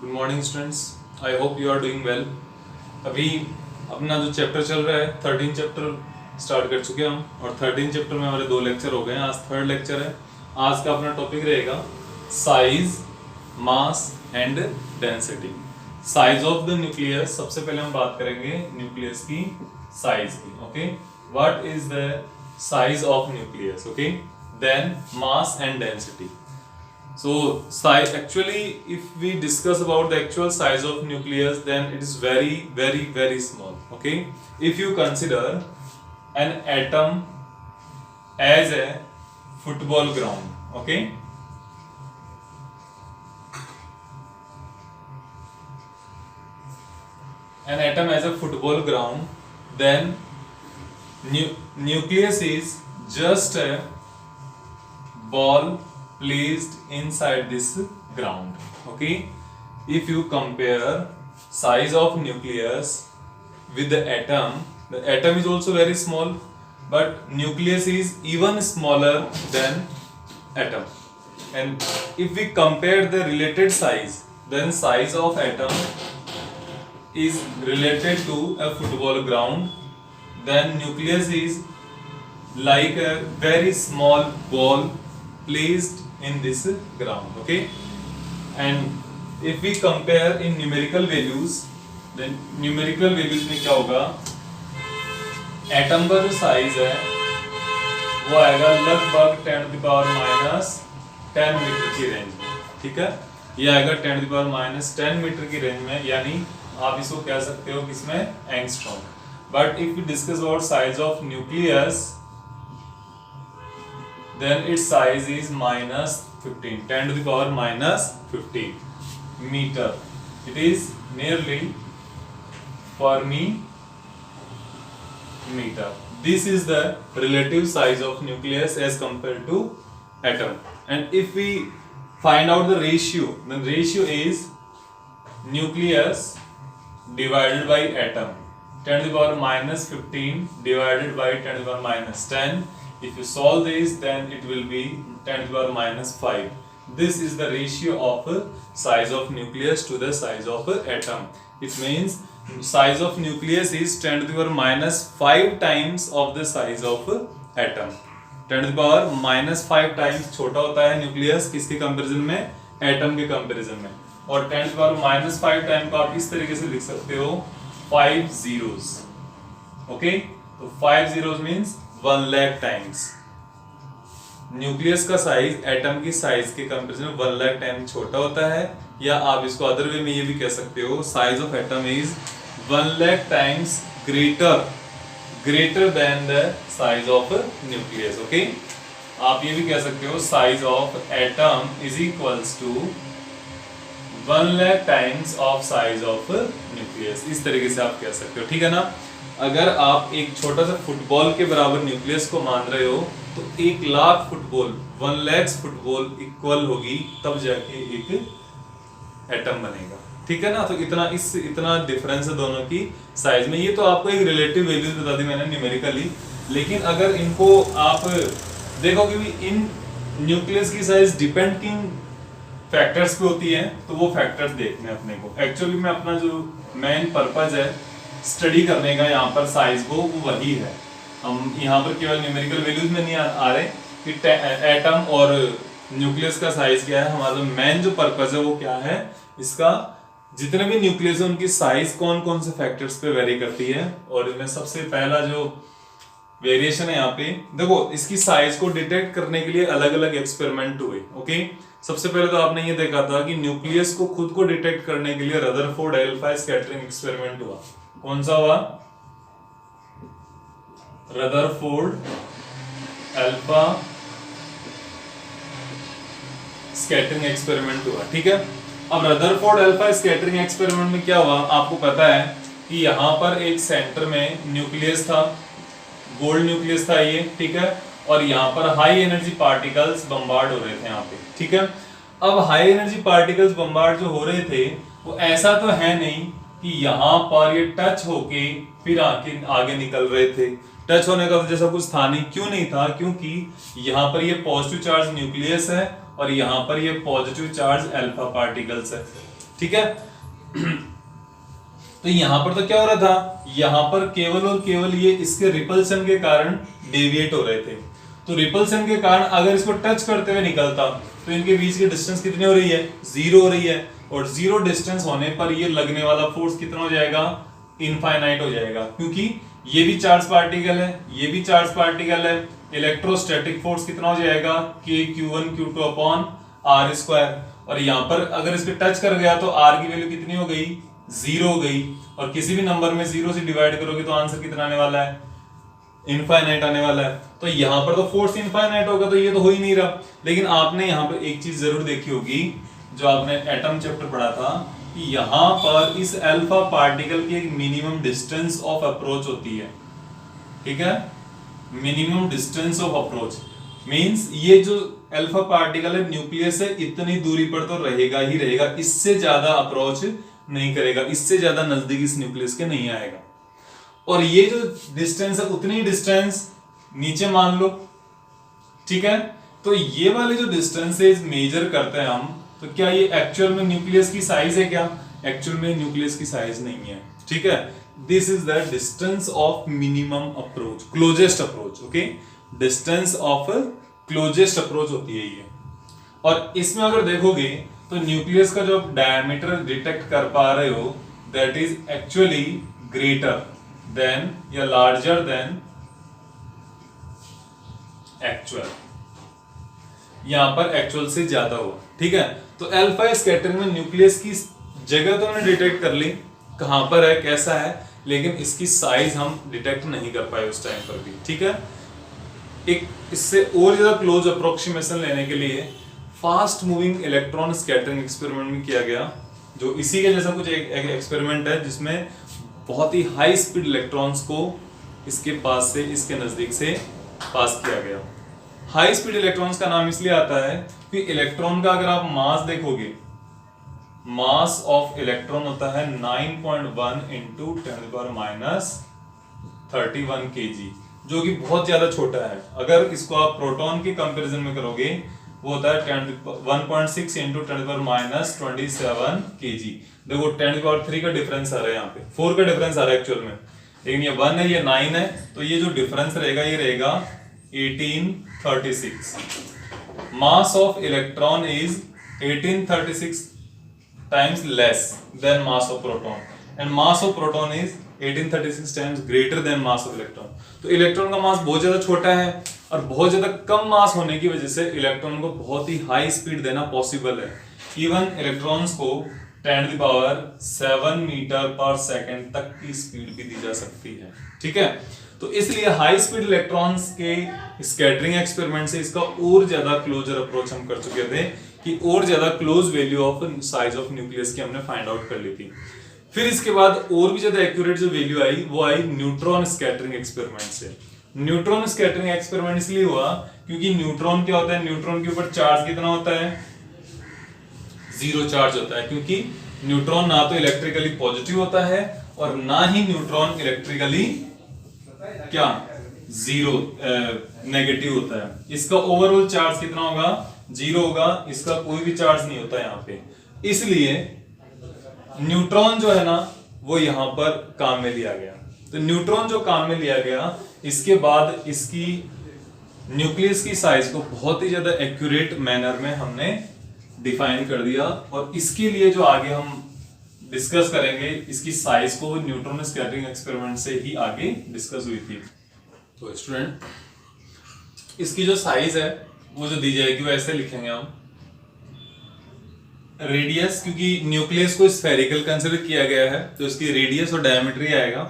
Good morning students, I hope you are doing well. अभी अपना जो चैप्टर चल रहा है 13 चैप्टर स्टार्ट कर चुके हैं हम, और 13 चैप्टर में हमारे 2 लेक्चर हो गए हैं। आज थर्ड लेक्चर है। आज का अपना टॉपिक रहेगा size, mass and density. Size of the nucleus. सबसे पहले हम बात करेंगे न्यूक्लियस की साइज की। Okay, what is the size of nucleus? Okay, then mass and density. So size, actually if we discuss about the actual size of nucleus, then it is very small. Okay, if you consider an atom as a football ground, okay, an atom as a football ground, then nucleus is just a ball placed inside this ground. Okay, if you compare size of nucleus with the atom is also very small, but nucleus is even smaller than atom. And if we compare the related size, then size of atom is related to a football ground, then nucleus is like a very small ball placed in this ground. Okay, and if we compare in numerical values, then numerical values में क्या होगा? Atom का जो size है वो आएगा लगभग 10⁻⁻10 metre की रेंज में. ठीक है, ये आएगा 10⁻⁻10 मीटर की रेंज में, यानी आप इसको कह सकते हो किसमें? Angstrom. But if we discuss about size of nucleus, then its size is -15, 10⁻⁻15 meter. It is nearly Fermi-meter. This is the relative size of nucleus as compared to atom. And if we find out the ratio, the ratio is nucleus divided by atom. 10⁻⁻15 divided by 10⁻⁻10. If you solve this, then it will be 10⁻⁻5. This is the ratio of size of nucleus to the size of atom. It means size of nucleus is 10⁻⁻5 times of the size of atom. 10⁻⁻5 times छोटा होता है nucleus किसके comparison में? Atom के comparison में. और 10⁻⁻5 time को आप इस तरीके से लिख सकते हो 5 zeros. ओके, तो 5 zeros means 1 lakh times. Nucleus का साइज एटम की साइज के कंपैरिजन में 1 लाख टाइम छोटा होता है, या आप इसको अदर वे में ये भी कह सकते हो size of atom is 1 lakh times greater than the size of nucleus. Okay, आप ये भी कह सकते हो size of atom is equals to 1 lakh times of size of nucleus. इस तरीके से आप कह सकते हो. ठीक है ना? अगर आप एक छोटा सा फुटबॉल के बराबर न्यूक्लियस को मान रहे हो, तो 1 lakh football 1 lakh football equal होगी, तब जाके एक एटम बनेगा. ठीक है ना? तो इतना डिफरेंस है दोनों की साइज में. ये तो आपको एक रिलेटिव वैल्यूज बता दी मैंने न्यूमेरिकली, लेकिन अगर इनको आप देखोगे भी इन न्यूक्लियस की साइज डिपेंड किन फैक्टर्स पे होती है, तो वो फैक्टर्स देखने अपने को. एक्चुअली में अपना जो मेन पर्पज है स्टडी करने का यहाँ पर साइज को, वो वही है. हम यहाँ पर केवल न्यूमेरिकल वैल्यूज में नहीं आ रहे कि एटम और न्यूक्लियस का साइज क्या है. हमारा मेन जो पर्पज है वो क्या है, इसका जितने भी न्यूक्लियस है उनकी साइज कौन कौन से फैक्टर्स पे वेरी करती है. और इनमें सबसे पहला जो वेरिएशन है यहाँ पे देखो, इसकी साइज को डिटेक्ट करने के लिए अलग अलग एक्सपेरिमेंट हुए. ओके, सबसे पहले तो आपने ये देखा था कि न्यूक्लियस को खुद को डिटेक्ट करने के लिए रदरफोर्ड अल्फा स्कैटरिंग एक्सपेरिमेंट हुआ. कौन सा हुआ? रदरफोर्ड अल्फा स्कैटरिंग एक्सपेरिमेंट हुआ. ठीक है, अब रदरफोर्ड अल्फा स्कैटरिंग एक्सपेरिमेंट में क्या हुआ, आपको पता है कि यहाँ पर एक सेंटर में न्यूक्लियस था, गोल्ड न्यूक्लियस था ये. ठीक है, और यहाँ पर हाई एनर्जी पार्टिकल्स बम्बार्ड हो रहे थे यहाँ पे. ठीक है, अब हाई एनर्जी पार्टिकल्स बम्बार्ड जो हो रहे थे, वो ऐसा तो है नहीं कि यहाँ पर ये टच होके फिर आगे निकल रहे थे. टच होने का तो जैसा कुछ था नहीं. क्यों नहीं था? क्योंकि यहाँ पर ये पॉजिटिव चार्ज न्यूक्लियस है और यहाँ पर ये पॉजिटिव चार्ज अल्फा पार्टिकल्स है. ठीक है। तो यहां पर तो क्या हो रहा था, यहां पर केवल और केवल ये इसके रिपल्सन के कारण डेविएट हो रहे थे। तो रिपल्सन के कारण अगर इसको टच करते हुए निकलता तो इनके बीच की डिस्टेंस कितनी हो रही है, 0 हो रही है। और 0 डिस्टेंस होने पर ये लगने वाला फोर्स कितना हो जाएगा, इनफाइनाइट हो जाएगा, क्योंकि ये भी चार्ज पार्टिकल है, ये भी चार्ज पार्टिकल है। इलेक्ट्रोस्टैटिक फोर्स कितना हो जाएगा, KQ1Q2 अपॉन R स्क्वायर। और यहां पर अगर इसको टच कर गया तो R की वैल्यू कितनी हो गई, 0 हो गई। और किसी भी नंबर में 0 से डिवाइड करोगे तो आंसर कितना आने वाला है, इनफाइनाइट आने वाला है। तो यहां पर तो फोर्स इनफाइनाइट होगा, तो ये तो हो ही नहीं रहा। लेकिन आपने यहां पर एक चीज जरूर देखी होगी, जो आपने एटम चैप्टर पढ़ा था, कि यहां पर इस अल्फा पार्टिकल की एक मिनिमम डिस्टेंस ऑफ अप्रोच होती है। ठीक है, minimum distance of approach means ये जो अल्फा पार्टिकल है न्यूक्लियस से इतनी दूरी पर तो रहेगा ही रहेगा, इससे ज्यादा अप्रोच नहीं करेगा, इससे ज्यादा नजदीक इस न्यूक्लियस के नहीं आएगा। और ये जो डिस्टेंस है उतनी डिस्टेंस नीचे मान लो। ठीक है, तो ये वाले जो डिस्टेंसेस मेजर करते हैं हम, तो क्या ये एक्चुअल में न्यूक्लियस की साइज है क्या, एक्चुअल में न्यूक्लियस की साइज नहीं है। ठीक है, this is the distance of minimum approach, closest approach. Okay, distance of closest approach होती है ये। और इसमें अगर देखोगे तो न्यूक्लियस का जो आप डायमीटर डिटेक्ट कर पा रहे हो, that is actually greater than या लार्जर देन एक्चुअल। यहां पर एक्चुअल से ज्यादा हुआ। ठीक है, तो अल्फा स्कैटरिंग में न्यूक्लियस की जगह तो हमने डिटेक्ट कर ली, कहां पर है, कैसा है, लेकिन इसकी साइज हम डिटेक्ट नहीं कर पाए उस टाइम पर भी। ठीक है, एक इससे और ज्यादा क्लोज अप्रोक्सीमेशन लेने के लिए fast moving electron scattering experiment में किया गया, जो इसी के जैसा कुछ एक एक्सपेरिमेंट है, जिसमें बहुत ही हाई स्पीड इलेक्ट्रॉन्स को इसके पास से, इसके नजदीक से पास किया गया। हाई स्पीड इलेक्ट्रॉन्स का नाम इसलिए आता है कि इलेक्ट्रॉन का अगर आप मास देखोगे, मास ऑफ इलेक्ट्रॉन होता है 9.1 इंटू 10⁻31 kg, जो कि बहुत ज्यादा छोटा है। अगर इसको आप प्रोटॉन के कंपैरिजन में करोगे, वो होता है 1.6 इंटू 10⁻27 kg। देखो 10⁻3 का डिफरेंस आ रहा है, यहाँ पे 4 का डिफरेंस आ रहा है एक्चुअल में, लेकिन ये 1 है, ये 9 है, तो ये जो डिफरेंस रहेगा ये रहेगा 1836। Mass of electron is 1836 times less than mass of proton and mass of proton is 1836 times greater than mass of electron। तो इलेक्ट्रॉन का मास बहुत ज्यादा छोटा है, और बहुत ज्यादा कम मास होने की वजह से इलेक्ट्रॉन को बहुत ही हाई स्पीड देना पॉसिबल है। इवन इलेक्ट्रॉन्स को 10⁻7 मीटर पर सेकंड तक की स्पीड भी दी जा सकती है। ठीक है, तो इसलिए हाई स्पीड इलेक्ट्रॉन्स के स्कैटरिंग एक्सपेरिमेंट से इसका और ज्यादा क्लोजर अप्रोच हम कर चुके थे, कि और ज्यादा close value of size of nucleus की हमने फाइंड आउट कर ली थी। फिर इसके बाद और भी ज्यादा एक्यूरेट जो वैल्यू आई, वो आई न्यूट्रॉन स्कैटरिंग एक्सपेरिमेंट से। न्यूट्रॉन स्कैटरिंग एक्सपेरिमेंट इसलिए हुआ क्योंकि न्यूट्रॉन क्या होता है, न्यूट्रॉन के ऊपर चार्ज कितना होता है, 0 चार्ज होता है, क्योंकि न्यूट्रॉन ना तो इलेक्ट्रिकली पॉजिटिव होता है और ना ही न्यूट्रॉन इलेक्ट्रिकली क्या, 0 नेगेटिव होता है। इसका ओवरऑल चार्ज कितना होगा, 0 होगा, इसका कोई भी चार्ज नहीं होता यहाँ पे। इसलिए न्यूट्रॉन जो है ना, वो यहां पर काम में लिया गया। तो न्यूट्रॉन जो काम में लिया गया, इसके बाद इसकी न्यूक्लियस की साइज को बहुत ही ज्यादा एक्यूरेट मैनर में हमने डिफाइन कर दिया। और इसके लिए जो आगे हम डिस्कस करेंगे, इसकी साइज को न्यूट्रॉन स्कैटरिंग एक्सपेरिमेंट से ही आगे डिस्कस हुई थी। तो स्टूडेंट, इसकी जो साइज है वो जो दी जाएगी वो ऐसे लिखेंगे हम, रेडियस, क्योंकि न्यूक्लियस को स्फेरिकल कंसीडर किया गया है तो इसकी रेडियस और डायमीटर ही आएगा।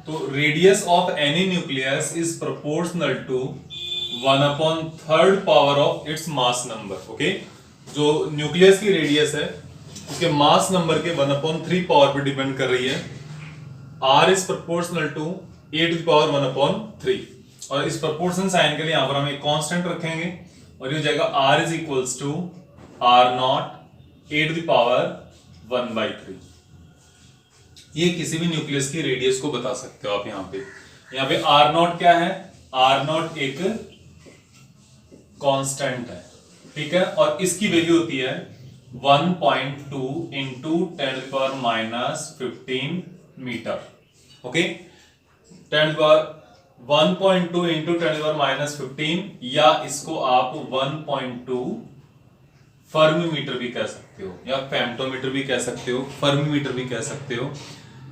तो radius of any nucleus is proportional to 1/3 power of its mass number. Okay, जो न्यूक्लियस की रेडियस है उसके मास नंबर के 1/3 पावर पर डिपेंड कर रही है। r is proportional to 8⁻1/3। और इस प्रोपोर्शन साइन के लिए यहां पर हम एक कांस्टेंट रखेंगे और ये हो जाएगा r is equals to r0 8⁻1/3। ये किसी भी न्यूक्लियस की रेडियस को बता सकते हो आप। यहाँ पे r0 क्या है, r0 एक कांस्टेंट है। ठीक है, और इसकी वैल्यू होती है 1.2 इंटू 10⁻⁻15 मीटर। ओके, 1.2 इंटू 10⁻⁻15, या इसको आप 1.2 फर्मीमीटर भी कह सकते हो, या फेम्टोमीटर भी कह सकते हो, फर्मीमीटर भी कह सकते हो।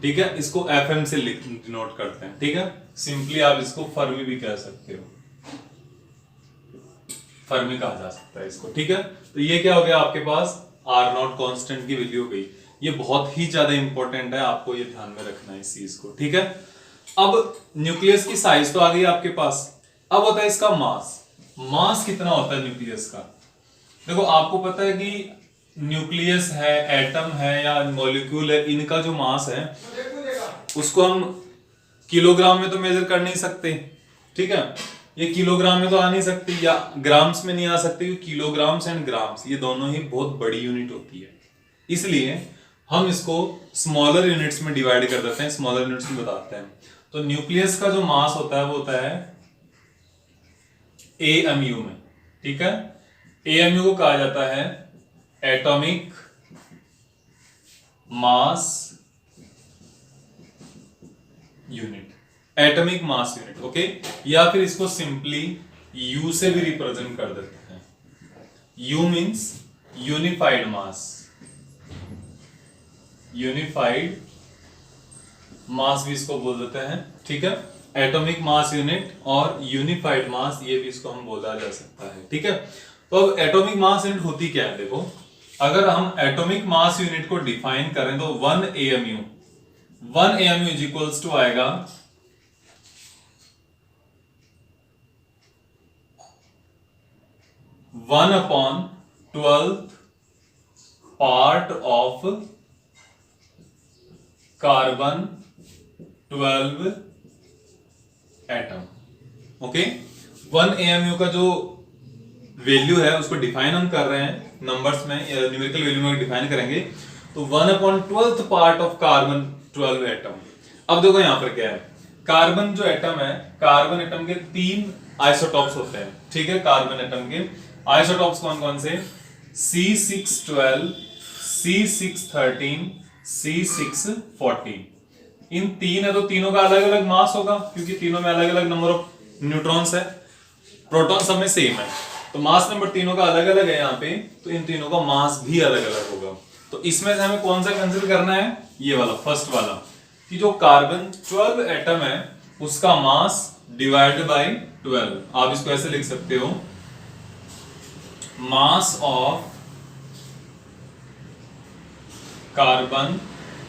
ठीक है, इसको एफएम से डिनोट करते हैं। ठीक है, सिंपली आप इसको फर्मी भी कह सकते हो, फर्मी कहा जा सकता है इसको। ठीक है, तो ये क्या हो गया आपके पास, आर नॉट कांस्टेंट की वैल्यू हो गई। ये बहुत ही ज्यादा इंपॉर्टेंट है, आपको ये ध्यान में रखना है इस चीज को। ठीक है, अब न्यूक्लियस की साइज तो आ गई आपके पास। अब होता है इसका मास। मास कितना होता है न्यूक्लियस का? देखो, आपको पता है कि न्यूक्लियस है, एटम है या मॉलिक्यूल है, इनका जो मास है उसको हम किलोग्राम में तो मेजर कर नहीं सकते। ठीक है, ये किलोग्राम में तो आ नहीं सकती, या ग्राम्स में नहीं आ सकती, क्योंकि किलोग्राम्स एंड ग्राम्स ये दोनों ही बहुत बड़ी यूनिट होती है। इसलिए हम इसको स्मॉलर यूनिट्स में डिवाइड कर देते हैं, स्मॉलर यूनिट्स में बताते हैं। तो न्यूक्लियस का जो मास होता है वो होता है एएमयू में। ठीक है, एएमयू को कहा जाता है atomic mass unit, atomic mass unit. Okay, या फिर इसको सिंपली यू से भी रिप्रेजेंट कर देते हैं। U means unified mass, unified mass भी इसको बोल देते हैं। ठीक है, एटॉमिक मास यूनिट और यूनिफाइड मास, ये भी इसको हम बोला जा सकता है। ठीक है, तो अब एटॉमिक मास यूनिट होती क्या है? देखो, अगर हम एटॉमिक मास यूनिट को डिफाइन करें तो 1 AMU, 1 AMU is equals to आएगा 1/12 part of carbon 12 atom. Okay, 1 AMU का जो वैल्यू है उसको डिफाइन हम कर रहे हैं नंबर्स में, या न्यूमेरिकल वैल्यू में डिफाइन करेंगे तो 1/12 पार्ट ऑफ कार्बन 12 एटम। अब देखो यहां पर क्या है, कार्बन जो एटम है, कार्बन एटम के 3 आइसोटॉप्स होते हैं। ठीक है, कार्बन एटम के आइसोटॉप्स कौन कौन से? C612, C613, C614। इन 3 है तो तीनों का अलग अलग मास होगा, क्योंकि तीनों में अलग अलग नंबर ऑफ न्यूट्रॉन्स है, प्रोटॉन सब में सेम है, तो मास नंबर तीनों का अलग अलग है यहाँ पे, तो इन तीनों का मास भी अलग अलग होगा। तो इसमें से हमें कौन सा कंसिडर करना है? ये वाला, फर्स्ट वाला, कि जो कार्बन 12 एटम है उसका मास डिवाइडेड बाय 12। आप इसको ऐसे लिख सकते हो, मास ऑफ कार्बन,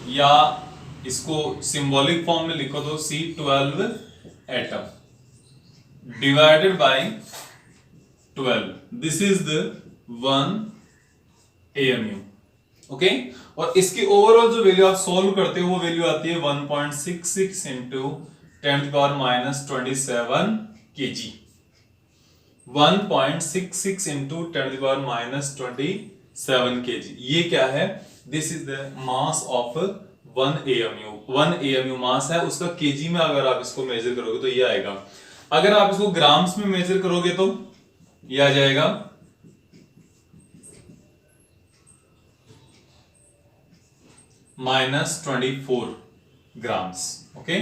या इसको सिंबॉलिक फॉर्म में लिखो तो C12 atom divided by 12, this is the 1 AMU। Okay, और इसकी ओवरऑल जो वैल्यू आप सॉल्व करते हो वो वैल्यू आती है 1.66 इंटू 10⁻27 kg। 1.66 इंटू 10⁻27 kg, ये क्या है? This is the mass of 1 AMU। 1 AMU मास है, उसका केजी में अगर आप इसको मेजर करोगे तो ये आएगा। अगर आप इसको ग्राम्स में मेजर करोगे तो ये आ जाएगा -24 ग्राम्स। ओके,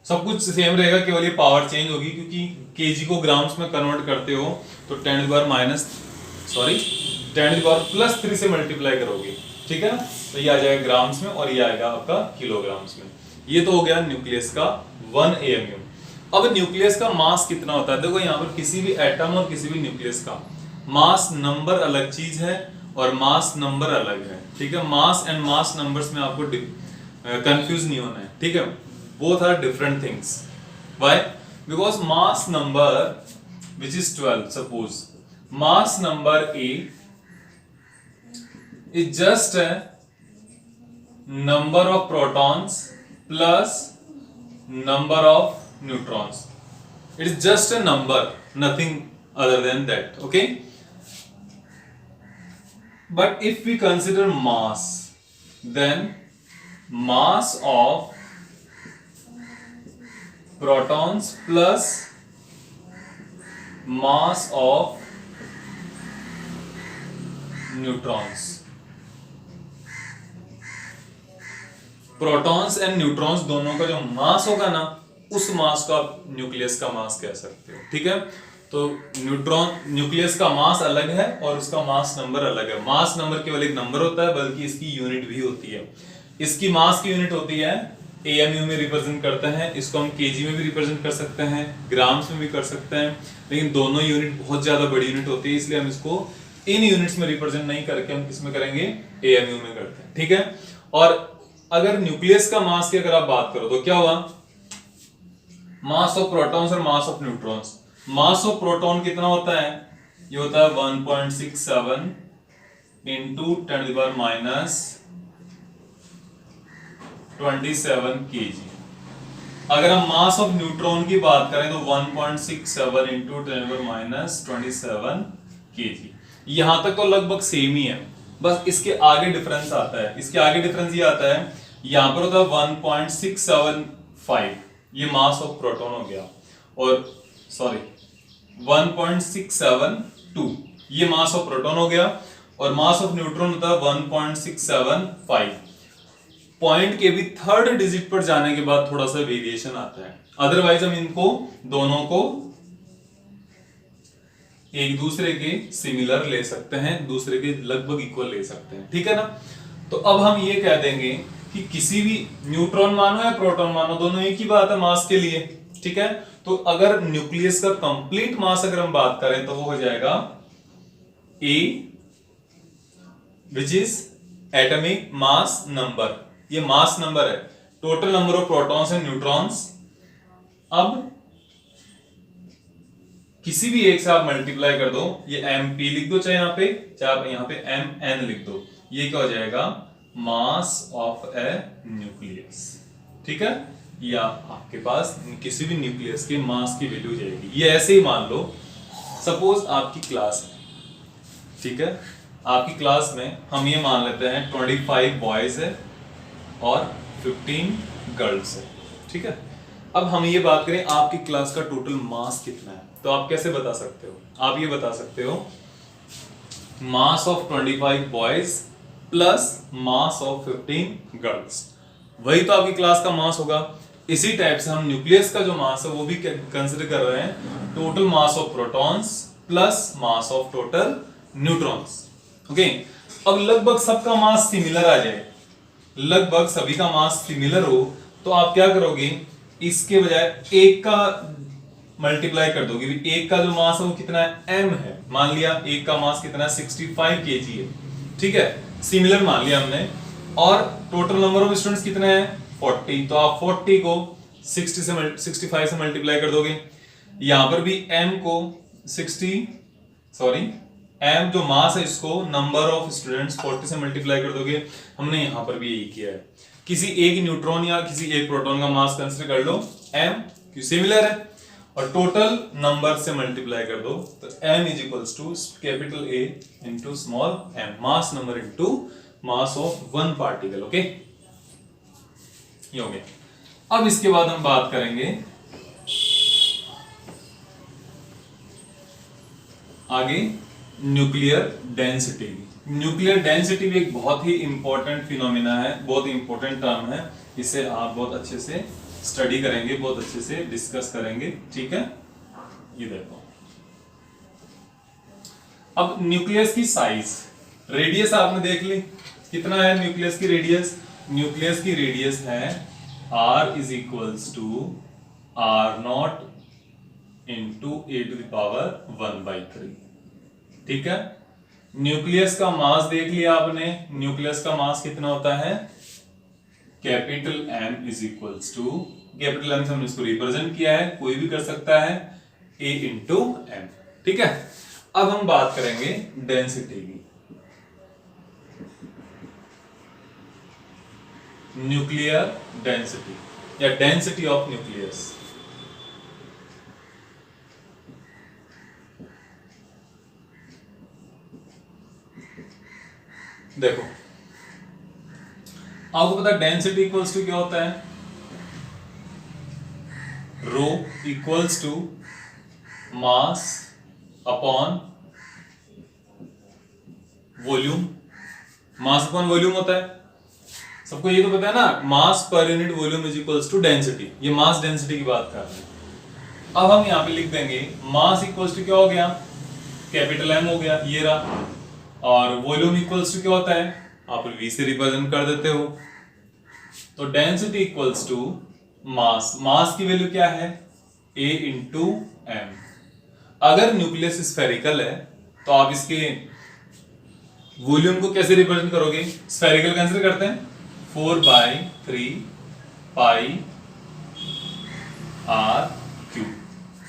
सब कुछ सेम रहेगा, केवल ये पावर चेंज होगी, क्योंकि केजी को ग्राम्स में कन्वर्ट करते हो तो 10⁻+3 से मल्टीप्लाई करोगे। ठीक है ना, तो ये आ जाएगा ग्राम्स में और ये आएगा आपका किलोग्राम्स में। ये तो हो गया न्यूक्लियस का 1 AMU। अब न्यूक्लियस का मास कितना होता है? देखो यहाँ पर किसी भी एटम और किसी भी न्यूक्लियस का मास नंबर अलग चीज है और मास नंबर अलग है। ठीक है, मास एंड मास नंबर्स में आपको कंफ्यूज नहीं होना है। ठीक है, both are different things. Why? Because mass number which is 12, suppose mass number A is just a number of protons plus number of neutrons. It is just a number, nothing other than that. Okay, but if we consider mass, then mass of protons plus mass of neutrons protons and neutrons दोनों का जो मास होगा ना, उस मास को आप nucleus का मास कह सकते हो। ठीक है, तो न्यूक्लियस का मास अलग है और उसका मास नंबर अलग है। मास नंबर केवल एक नंबर होता है, बल्कि इसकी यूनिट भी होती है। इसकी मास की यूनिट होती है AMU में रिप्रेजेंट करते हैं, इसको हम kg में भी रिप्रेजेंट कर सकते हैं, ग्राम्स में भी कर सकते हैं, लेकिन दोनों यूनिट बहुत ज्यादा बड़ी यूनिट होती है, इसलिए हम इसको इन यूनिट्स में रिप्रेजेंट नहीं करके हम किसमें करेंगे, AMU में करते हैं। ठीक है, और अगर न्यूक्लियस का मास की अगर आप बात करो तो क्या हुआ, मास ऑफ प्रोटॉन्स और mass of neutrons. Mass of proton कितना होता है, ये होता है 1.67 इंटू 10⁻27 kg। अगर हम मास ऑफ न्यूट्रॉन की बात करें तो 1.67 इंटू 10⁻27 kg। यहां तक तो लगभग सेम ही है, बस इसके आगे डिफरेंस आता है। इसके आगे डिफरेंस ये आता है, यहां पर होता है 1.675, ये मास ऑफ प्रोटॉन हो गया, और सॉरी 1.672 ये मास ऑफ प्रोटॉन हो गया, और मास ऑफ न्यूट्रॉन होता है 1.675। पॉइंट के भी थर्ड डिजिट पर जाने के बाद थोड़ा सा वेरिएशन आता है, अदरवाइज हम इनको दोनों को एक दूसरे के सिमिलर ले सकते हैं, दूसरे के लगभग इक्वल ले सकते हैं। ठीक है ना, तो अब हम ये कह देंगे कि किसी भी न्यूट्रॉन मानो या प्रोटॉन मानो, दोनों एक ही बात है मास के लिए। ठीक है, तो अगर न्यूक्लियस का कंप्लीट मास अगर हम बात करें तो वो हो जाएगा A, which is atomic mass number. ये मास नंबर है, total number of protons and neutrons. अब किसी भी एक से आप मल्टीप्लाई कर दो, ये MP लिख दो, चाहे यहां आप यहां पे MN लिख दो, ये क्या हो जाएगा, मास ऑफ ए न्यूक्लियस। ठीक है, या आपके पास किसी भी न्यूक्लियस के मास की वैल्यू जाएगी। ये ऐसे ही मान लो, सपोज आपकी क्लास है, ठीक है, आपकी क्लास में हम ये मान लेते हैं 25 बॉयज है और 15 गर्ल्स है। ठीक है, अब हम ये बात करें आपकी क्लास का टोटल मास कितना है, तो आप कैसे बता सकते हो, आप ये बता सकते हो mass of 25 boys plus mass of 15 girls, वही तो आपकी क्लास का मास होगा। इसी टाइप से हम न्यूक्लियस का जो मास है वो भी कंसीडर कर रहे हैं, total mass of protons plus mass of total neutrons. Okay, अब लगभग सबका मास सिमिलर आ जाए, लगभग सभी का मास सिमिलर हो, तो आप क्या करोगे, इसके बजाय एक का मल्टीप्लाई कर दोगे। एक का जो मास है वो कितना है, m है, मान लिया एक का मास कितना है 65 kg है। ठीक है, सिमिलर मान लिया हमने, और टोटल नंबर ऑफ स्टूडेंट्स कितने हैं 40, तो आप 40 को 65 से मल्टीप्लाई कर दोगे। यहां पर भी m को 60 m जो मास है इसको नंबर ऑफ स्टूडेंट्स 40 से मल्टीप्लाई कर दोगे। हमने यहां पर भी यही किया है, किसी एक न्यूट्रॉन या किसी एक प्रोटॉन का मास कंसीडर कर लो m, क्योंकि सिमिलर है, और टोटल नंबर से मल्टीप्लाई कर दो, तो m is equals to capital A into small m, mass number into mass of one particle. Okay, ये हो गया। अब इसके बाद हम बात करेंगे आगे न्यूक्लियर डेंसिटी। न्यूक्लियर डेंसिटी भी एक बहुत ही इंपॉर्टेंट फिनोमिना है, बहुत ही इंपॉर्टेंट टर्म है, इसे आप बहुत अच्छे से स्टडी करेंगे, बहुत अच्छे से डिस्कस करेंगे। ठीक है, ये देखो, अब न्यूक्लियस की साइज, रेडियस आपने देख ली, कितना है न्यूक्लियस की रेडियस, न्यूक्लियस की रेडियस है r is equals to r0 into a⁻⁴। ठीक है, न्यूक्लियस का मास देख लिया आपने, न्यूक्लियस का मास कितना होता है, capital M is equals to, capital M से हमने इसको रिप्रेजेंट किया है, कोई भी कर सकता है, A इंटू M। ठीक है, अब हम बात करेंगे डेंसिटी की। न्यूक्लियर डेंसिटी या डेंसिटी ऑफ न्यूक्लियस। देखो, आपको पता है डेंसिटी इक्वल्स टू क्या होता है, rho equals to mass upon volume. Mass upon volume होता है, सबको ये तो पता है ना, mass per unit volume is equals to density, ये मास डेंसिटी की बात कर रहे हैं। अब हम यहाँ पे लिख देंगे मास इक्वल्स टू क्या हो गया, कैपिटल एम हो गया ये रहा, और वॉल्यूम इक्वल्स टू क्या होता है, आप वी से रिप्रेजेंट कर देते हो। तो डेंसिटी इक्वल्स टू मास, मास की वैल्यू क्या है A इंटू एम। अगर न्यूक्लियस स्फेरिकल है तो आप इसके वॉल्यूम को कैसे रिप्रेजेंट करोगे, स्फेरिकल कंसीडर करते हैं, 4/3 pi r cube,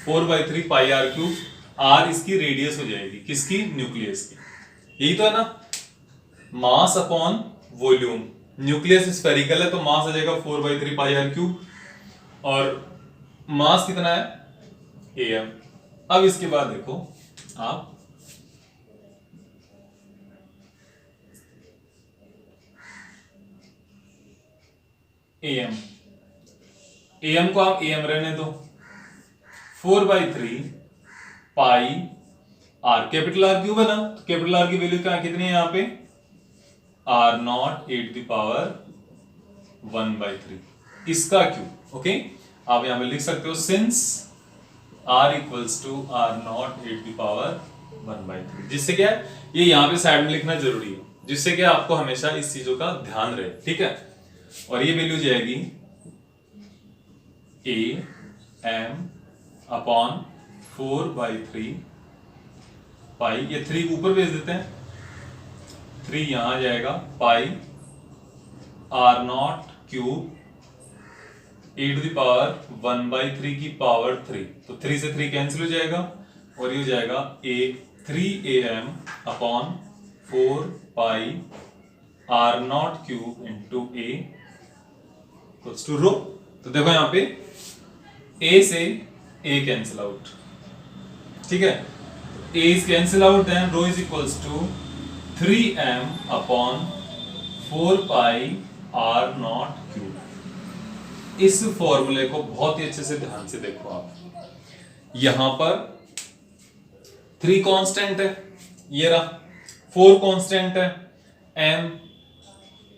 4/3 pi r cube, r इसकी रेडियस हो जाएगी, किसकी, न्यूक्लियस की, यही तो है ना, mass upon volume. Nucleus spherical है तो मास आ जाएगा 4/3 पाई आर क्यूब, और मास कितना है am। अब इसके बाद देखो आप am को आप am रहने दो, 4/3 pi are, capital R cube है ना, तो कैपिटल आर की वैल्यू क्या कितनी है यहाँ पे, r0 8⁻⁴ इसका क्यूब। ओके, आप यहां पे लिख सकते हो since r equals to r0 8⁻⁴, जिससे क्या है, ये यहां पे साइड में लिखना जरूरी है, जिससे क्या आपको हमेशा इस चीजों का ध्यान रहे, ठीक है। और ये वैल्यू जाएगी am अपॉन 4/3 पाई, ये 3 ऊपर भेज देते हैं, 3 यहां जाएगा, पाई r0 क्यूब e⁻⁴ की पावर 3, तो 3 से 3 कैंसिल हो जाएगा, और ये हो जाएगा 3am upon 4 pi r0 cube into a equals to rho. तो देखो यहाँ पे a से a कैंसिल आउट, ठीक है, a is cancel out, then rho is equals to 3m upon 4 pi r0 cube. इस फॉर्मूले को बहुत ही अच्छे से ध्यान से देखो आप, यहां पर 3 कांस्टेंट है, ये रहा 4 कांस्टेंट है,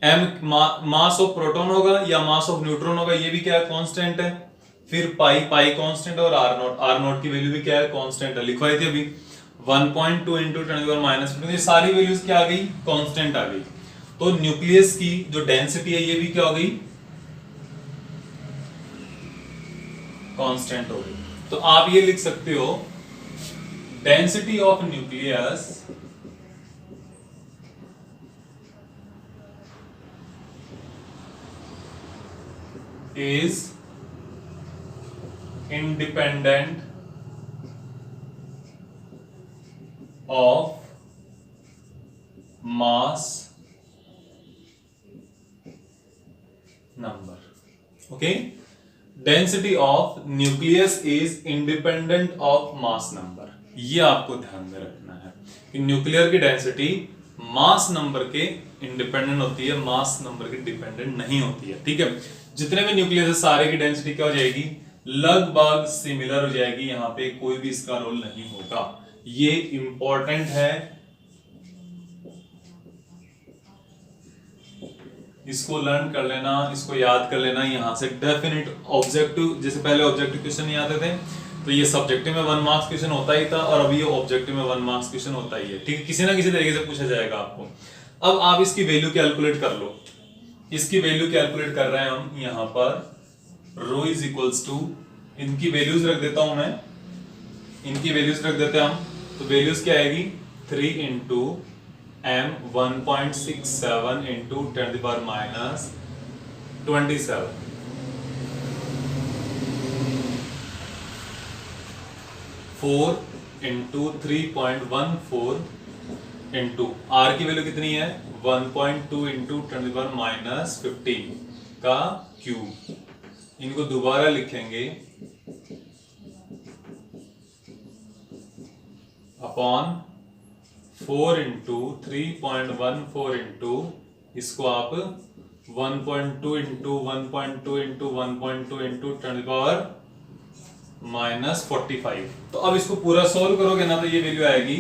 m मास ऑफ प्रोटॉन होगा या मास ऑफ न्यूट्रॉन होगा, ये भी क्या है, कांस्टेंट है, फिर पाई कांस्टेंट, और r0 की वैल्यू भी क्या है, कांस्टेंट है, लिखवाई थी अभी 1.2 इंटू 10⁻⁻⁵, ये सारी वैल्यूज क्या आ गई, कांस्टेंट आ गई। तो न्यूक्लियस की जो डेंसिटी है ये भी क्या हो गई, कांस्टेंट हो गई। तो आप ये लिख सकते हो density of nucleus is independent of mass number. Okay, density of nucleus is independent of mass number, ये आपको ध्यान में रखना है कि न्यूक्लियर की डेंसिटी मास नंबर के इंडिपेंडेंट होती है, मास नंबर की डिपेंडेंट नहीं होती है, ठीक है। जितने भी न्यूक्लियस है सारे की डेंसिटी क्या हो जाएगी, लगभग सिमिलर हो जाएगी, यहाँ पे कोई भी इसका रोल नहीं होगा, ये इंपॉर्टेंट है, इसको लर्न कर लेना, इसको याद कर लेना, यहां से डेफिनेट ऑब्जेक्टिव, जैसे पहले ऑब्जेक्टिव क्वेश्चन नहीं आते थे, तो ये सब्जेक्टिव में 1 मार्क्स क्वेश्चन होता ही था, और अभी ये ऑब्जेक्टिव में 1 मार्क्स क्वेश्चन होता ही है, ठीक है, किसी ना किसी तरीके से पूछा जाएगा आपको। अब आप इसकी वैल्यू कैलकुलेट कर लो, इसकी वैल्यू कैलकुलेट कर रहे हैं हम यहाँ पर, रो इज इक्वल्स टू, इनकी वैल्यूज रख देता हूं मैं, इनकी वैल्यूज रख देते हैं हम, तो वैल्यूज क्या आएगी, 3 into m 1.67 into 10⁻⁻27, 4 into 3.14 into r की वैल्यू कितनी है, 1.2 इंटू 10⁻⁻15 का क्यूब, इनको दोबारा लिखेंगे अपॉन 4 इंटू 3.14 इंटू, इसको आप 1.2 इंटू 1.2 इंटू 1.2 इंटू 10⁻⁻45। तो अब इसको पूरा सॉल्व करोगे ना, तो ये वैल्यू आएगी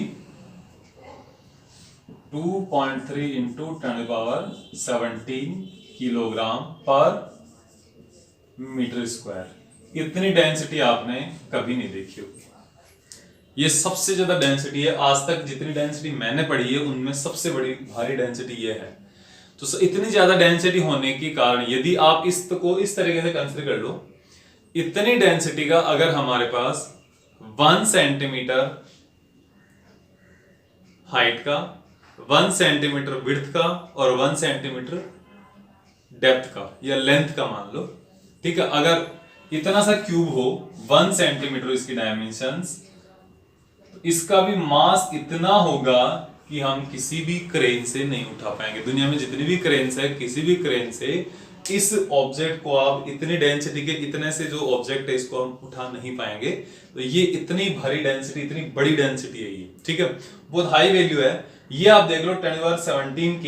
2.3 इंटू 10⁻17 किलोग्राम पर मीटर स्क्वायर। इतनी डेंसिटी आपने कभी नहीं देखी होगी। ये सबसे ज्यादा डेंसिटी है, आज तक जितनी डेंसिटी मैंने पढ़ी है उनमें सबसे बड़ी भारी डेंसिटी ये है। तो इतनी ज्यादा डेंसिटी होने के कारण यदि आप इसको इस तरीके से कंसिडर कर लो, इतनी डेंसिटी का अगर हमारे पास 1 सेंटीमीटर हाइट का, 1 सेंटीमीटर विड्थ का और 1 सेंटीमीटर डेप्थ का या लेंथ का मान लो, ठीक है। अगर इतना सा क्यूब हो 1 सेंटीमीटर इसकी डायमेंशंस, तो इसका भी मास इतना होगा कि हम किसी भी क्रेन से नहीं उठा पाएंगे। दुनिया में जितनी भी क्रेन्स है, किसी भी क्रेन से इस ऑब्जेक्ट को आप इतनी डेंसिटी के इतने से जो ऑब्जेक्ट है इसको हम उठा नहीं पाएंगे। तो ये इतनी भारी डेंसिटी, इतनी बड़ी डेंसिटी है ये, ठीक है, बहुत हाई वैल्यू है। ये आप देख लो 10⁻17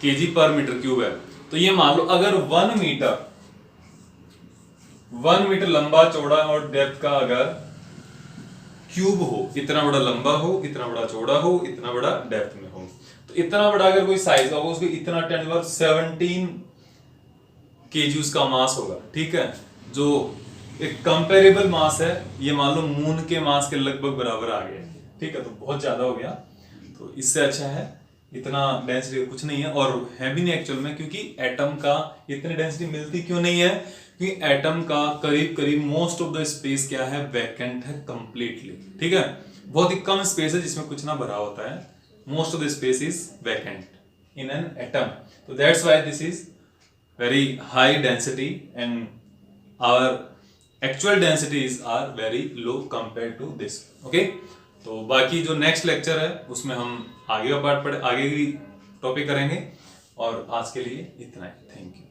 केजी पर मीटर क्यूब है। तो ये मान लो अगर 1 मीटर लंबा चौड़ा और डेप्थ का अगर क्यूब हो, इतना बड़ा लंबा हो, इतना बड़ा चौड़ा हो, इतना बड़ा डेप्थ में हो, तो इतना बड़ा अगर कोई साइज होगा उसको इतना 10⁻17 केजी उसका मास होगा, ठीक है। जो एक कंपेरेबल मास है, ये मान लो मून के मास के लगभग बराबर आ गया, ठीक है। तो बहुत ज्यादा हो गया, तो इससे अच्छा है इतना डेंसिटी कुछ नहीं है, और है भी नहीं एक्चुअल में, क्योंकि एटम का इतनी डेंसिटी मिलती क्यों नहीं है, क्योंकि एटम का करीब करीब मोस्ट ऑफ द स्पेस क्या है, वैकेंट है कंप्लीटली, ठीक है। बहुत ही कम स्पेस है जिसमें कुछ ना भरा होता है, most of the space is vacant in an atom. तो that's why this is very high density and our actual densities are very low compare to this, okay. तो बाकी जो नेक्स्ट लेक्चर है उसमें हम आगे का पार्ट पढ़े, आगे की टॉपिक करेंगे, और आज के लिए इतना ही। Thank you.